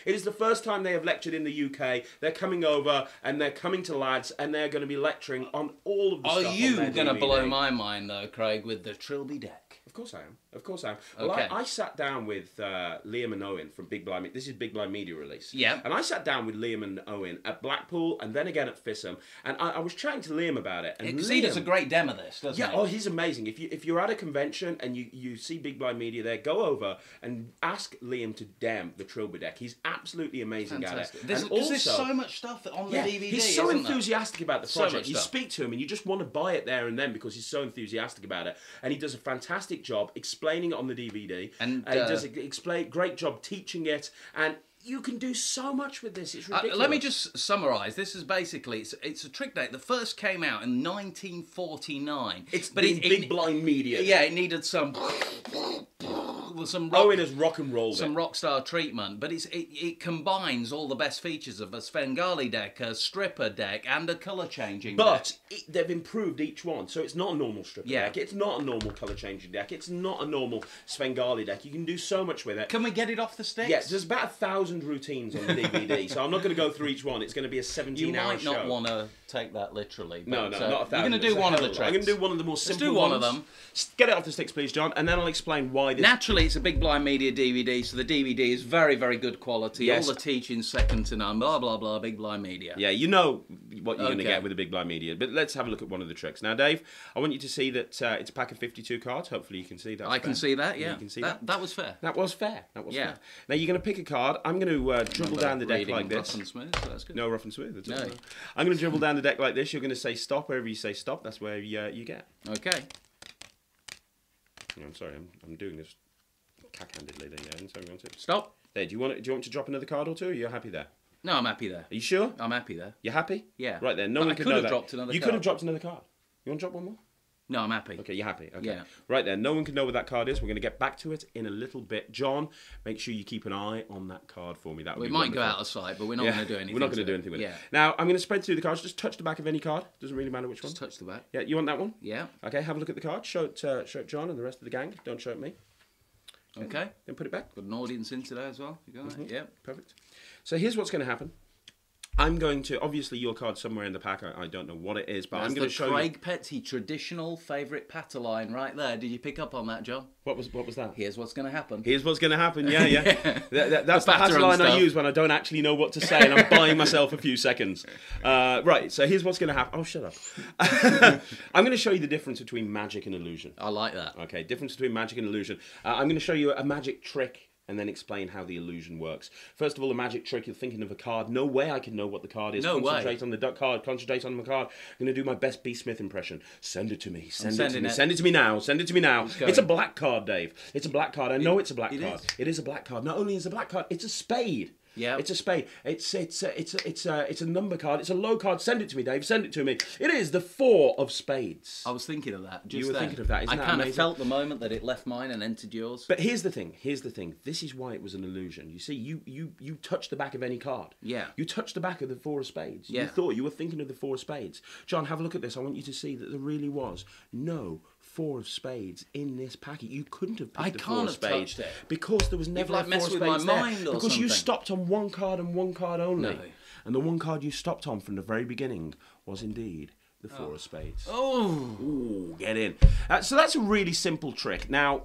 It is the first time they have lectured in the UK. They're coming over and they're coming to lads and they're going to be lecturing on all of the stuff. Are you going to blow my mind though, Craig, with the Trilby deck? Of course I am. Of course I am. Well, okay. I sat down with Liam and Owen from Big Blind. This is Big Blind Media Release. Yeah. And I sat down with Liam and Owen at Blackpool and then again at Fissam. And I was chatting to Liam about it. And Liam does a great demo of this, doesn't he? Yeah, oh, he's amazing. If you're at a convention and you see Big Blind Media there, go over and ask Liam to dem the Trilby deck. He's absolutely amazing at it. Because there's so much stuff on the DVD, he's so enthusiastic about the project. So you speak to him and you just want to buy it there and then because he's so enthusiastic about it. And he does a fantastic job explaining it on the DVD. And he does a great job teaching it. And you can do so much with this. It's ridiculous. Let me just summarise. This is basically, it's a trick deck that first came out in 1949. It's Big Blind Media. Yeah, it needed some Owen has rock and rolled some rock star treatment, but it combines all the best features of a Svengali deck, a stripper deck, and a colour changing deck. But they've improved each one, so it's not a normal stripper deck. It's not a normal colour changing deck. It's not a normal Svengali deck. You can do so much with it. Can we get it off the sticks? Yes, there's about 1,000 routines on the DVD, so I'm not going to go through each one. It's going to be a 17-hour show. You might not want to take that literally. But, no, not 1,000. You're going to do one of the tricks. I'm going to do one of the more simple ones. Let's do one of them. Get it off the sticks, please, John, and then I'll explain why this... Naturally, it's a Big Blind Media DVD, so the DVD is very, very good quality. Yes. All the teaching's second to none, blah, blah, blah, Big Blind Media. Yeah, you know what you're going to get with the Big Blind Media. But let's have a look at one of the tricks. Now, Dave, I want you to see that it's a pack of 52 cards. Hopefully you can see that. I can see that, yeah. You can see that. That was fair. That was fair. That was fair. Now, you're going to pick a card. I'm going to dribble down the deck like this. Rough and smooth, so that's good. No rough and smooth at all. No. I'm going to dribble down the deck like this. You're going to say stop. Wherever you say stop, that's where you get. Okay. I'm sorry, I'm doing this cack-handedly there, yeah. So we want to stop. There, do you want to drop another card or two? Or you're happy there? No, I'm happy there. Are you sure? I'm happy there. You're happy? Yeah. Right then, no one could know that. Dropped another you card. could have dropped another card. You want to drop one more? No, I'm happy. Okay, you're happy. Okay. Yeah. Right then, no one can know what that card is. We're going to get back to it in a little bit. John, make sure you keep an eye on that card for me. That would be might go out of sight, but we're not going to do anything. We're not going to do anything with it. it. Now, I'm going to spread through the cards. Just touch the back of any card. Doesn't really matter which one. Just touch the back. Yeah, you want that one? Yeah. Okay, have a look at the card. Show it John and the rest of the gang. Don't show it me. Okay. Then put it back. Got an audience in today as well. You got that? Yeah. Perfect. So here's what's going to happen. I'm going to, obviously your card's somewhere in the pack, I don't know what it is, but I'm going to show you... Craig Petsy traditional favourite patter line right there. Did you pick up on that, John? What was that? Here's what's going to happen. Here's what's going to happen, yeah. That's the patter line I use when I don't actually know what to say and I'm buying myself a few seconds. Right, so here's what's going to happen. Oh, shut up. I'm going to show you the difference between magic and illusion. I like that. Okay, difference between magic and illusion. I'm going to show you a magic trick and then explain how the illusion works. First of all, a magic trick, you're thinking of a card. No way I can know what the card is. Concentrate on the duck card, concentrate on the card. I'm going to do my best B. Smith impression. Send it to me. Send it to me. Send it to me now. Send it to me now. It's a black card, Dave. It's a black card. I know it's a black card. It is a black card. Not only is it a black card, it's a spade. Yeah, it's a spade. It's a number card. It's a low card. Send it to me, Dave. Send it to me. It is the 4 of spades. I was thinking of that. You were thinking of that. Isn't that amazing? I kind of felt the moment that it left mine and entered yours. But here's the thing. This is why it was an illusion. You see, you touch the back of any card. Yeah. You touch the back of the 4 of spades. Yeah. You were thinking of the 4 of spades. John, have a look at this. I want you to see that there really was no 4 of spades in this packet. You couldn't have picked the 4 of spades because there was never a 4 of spades there. Because you stopped on one card and one card only. No. And the one card you stopped on from the very beginning was indeed the 4 of spades. Oh. Ooh, get in. So that's a really simple trick. Now,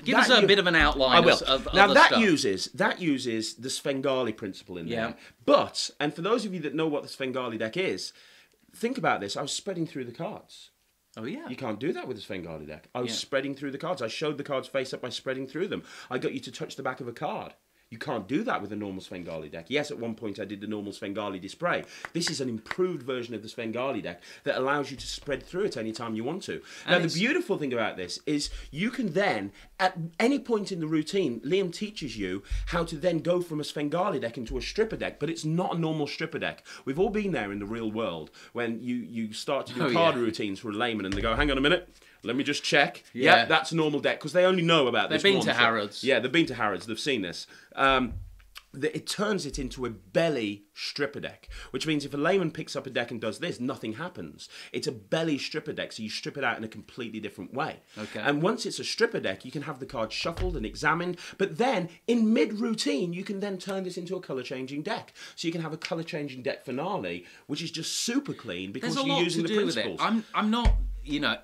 give us a bit of an outline. I will. Now that uses the Svengali principle in there. But, and for those of you that know what the Svengali deck is, think about this. I was spreading through the cards. Oh, yeah. You can't do that with a Svengali deck. I was spreading through the cards. I showed the cards face up by spreading through them. I got you to touch the back of a card. You can't do that with a normal Svengali deck. Yes, at one point I did the normal Svengali display. This is an improved version of the Svengali deck that allows you to spread through it any time you want to. Now, the beautiful thing about this is you can then, at any point in the routine, Liam teaches you how to then go from a Svengali deck into a stripper deck, but it's not a normal stripper deck. We've all been there in the real world when you start to do card routines for a layman and they go, hang on a minute, let me just check. Yeah, that's a normal deck because they only know about this. They've been to Harrods. Yeah, they've been to Harrods. They've seen this. it turns it into a belly stripper deck, which means if a layman picks up a deck and does this, nothing happens. It's a belly stripper deck, so you strip it out in a completely different way. Okay. And once it's a stripper deck, you can have the card shuffled and examined, but then in mid-routine, you can then turn this into a colour-changing deck. So you can have a colour-changing deck finale, which is just super clean because There's a you're lot using to the do with principles. it. I'm not, you know,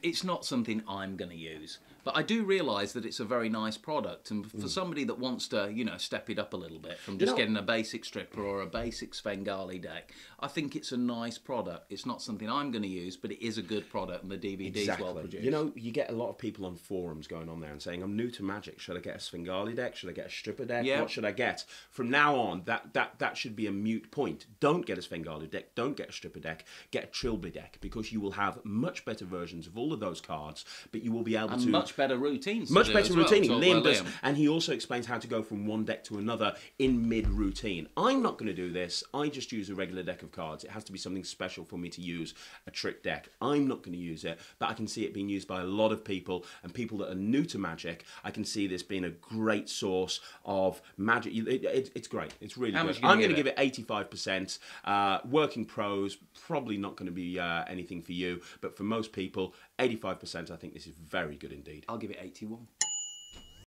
it's not something I'm going to use. But I do realise that it's a very nice product, and for somebody that wants to, you know, step it up a little bit from just getting a basic stripper or a basic Svengali deck, I think it's a nice product. It's not something I'm going to use, but it is a good product, and the DVD's well produced. You know, you get a lot of people on forums going on there and saying, I'm new to Magic. Should I get a Svengali deck? Should I get a stripper deck? Yeah. What should I get? From now on, that should be a moot point. Don't get a Svengali deck. Don't get a stripper deck. Get a Trilby deck, because you will have much better versions of all of those cards, but you will be able to... much better routines. Much better routine. Well. Liam does, and he also explains how to go from one deck to another in mid-routine. I'm not going to do this. I just use a regular deck of cards. It has to be something special for me to use a trick deck. I'm not going to use it, but I can see it being used by a lot of people, and people that are new to Magic. I can see this being a great source of Magic. It's great. It's really good. I'm going to give it 85%. Working pros, probably not going to be anything for you, but for most people, 85%, I think this is very good indeed. I'll give it 81.